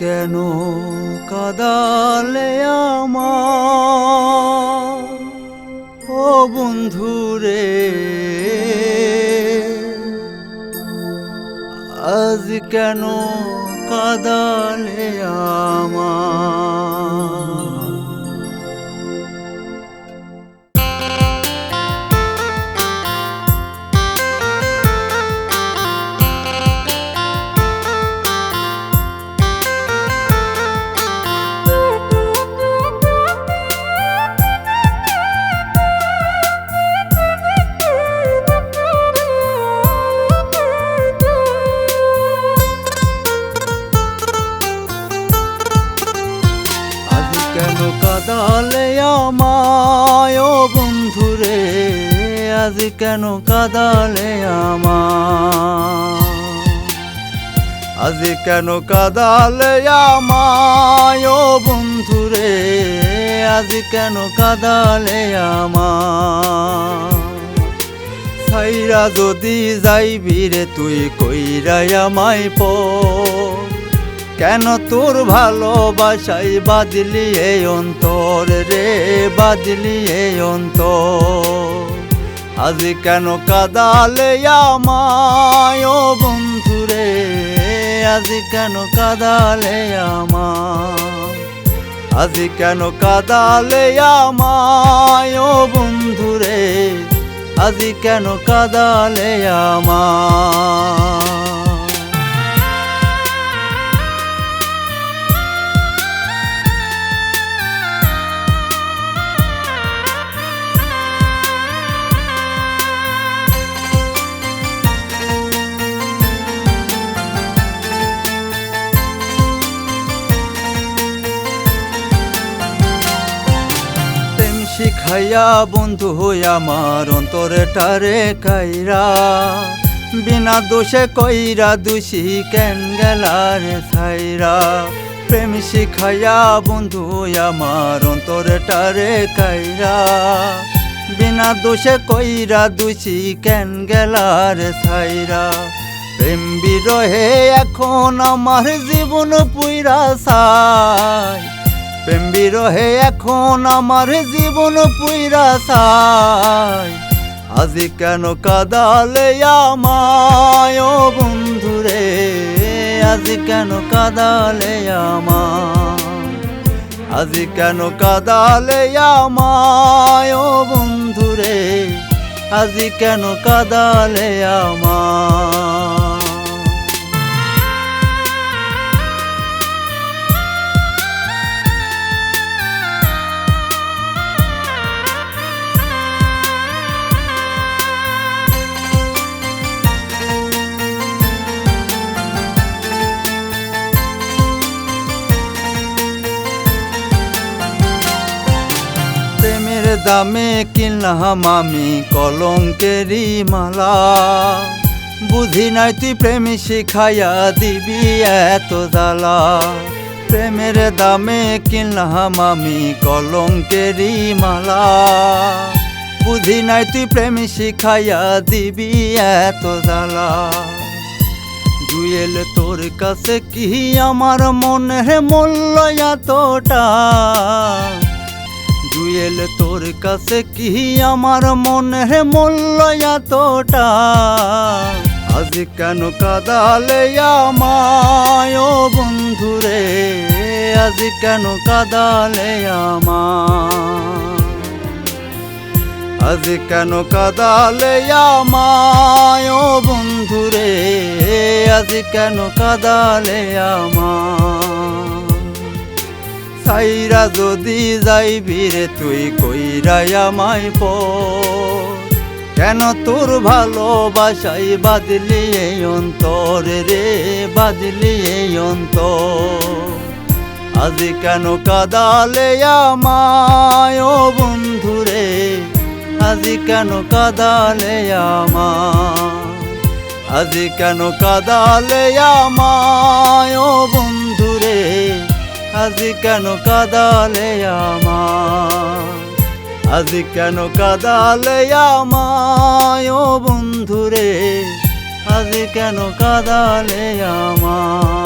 কেন কাঁদালে আমার ও বন্ধুরে, আজ কেন কাঁদালে আমার। কেন কাঁদালে আমায় ও বন্ধুরে, আজ কেন কাঁদালে আমায়, আজ কেন কাঁদালে আমায় ও বন্ধুরে, আজ কেন কাঁদালে আমায়। ছাইরা যদি যাইবি রে তুই কইরাই আমায় পো, কেন তোর ভালোবাসাই বাজলি এই অন্তর রে, বাজলি এই অন্তর। আজ কেন কাঁদালে আমায় ও বন্ধুরে, আজ কেন কাঁদালে আমায়, আজ কেন কাঁদালে আমায় ও বন্ধুরে, আজ কেন কাঁদালে আমায়। শিখাইয়া বন্ধু হইয়া আমার অন্তরে টারে কাইরা, বিনা দোষে কইরা দোষী কেন গেলার ছাইরা। প্রেম শিখাইয়া বন্ধু হইয়া আমার অন্তরে টারে কাইরা, বিনা দোষে কইরা দোষী কেন গেলার ছাইরা। প্রেম বিরহে এখন আমার জীবন পুইরা ছাই, প্রেম বিরহে এখন আমার জীবন পুইরা ছাই। আজ কেন কাঁদালে আমায় ও বন্ধুরে, আজ কেন কাঁদালে আমায়, আজ কেন কাঁদালে আমায় ও বন্ধুরে, আজ কেন কাঁদালে আমায়। প্রেমের দামে কিনলাম আমি কলঙ্কেরই মালা, বুঝি নাই তুই প্রেম শিখাইয়া দিবি এত জ্বালা। প্রেমের দামে কিনলাম আমি কলঙ্কেরই মালা, বুঝি নাই তুই প্রেম শিখাইয়া দিবি এত জ্বালা। জুয়েল তোর কাছে কি আমার মনের মূল্য এতটা, জুয়েল তোর কাছে কি আমার মনের মূল্য এতটা। আজ কেন কাঁদালে আমায় ও বন্ধুরে, আজ কেন কাঁদালে আমায়, আজ কেন কাঁদালে আমায় ও বন্ধুরে, আজ কেন কাঁদালে আমায়। ছাইরা যদি যাইবি রে তুই কইরাই আমায় পো, কেন তোর ভালোবাসাই বাদলি এই অন্তর রে, বাদলি এই অন্তর। আজ কেন কাঁদালে আমায় ও বন্ধুরে, আজ কেন কাঁদালে আমায়, আজ কেন কাঁদালে আমায় ও বন্ধুরে, আজ কেন কাঁদালে আমায়, আজ কেন কাঁদালে আমায় ও বন্ধুরে, আজ কেন কাঁদালে আমায়।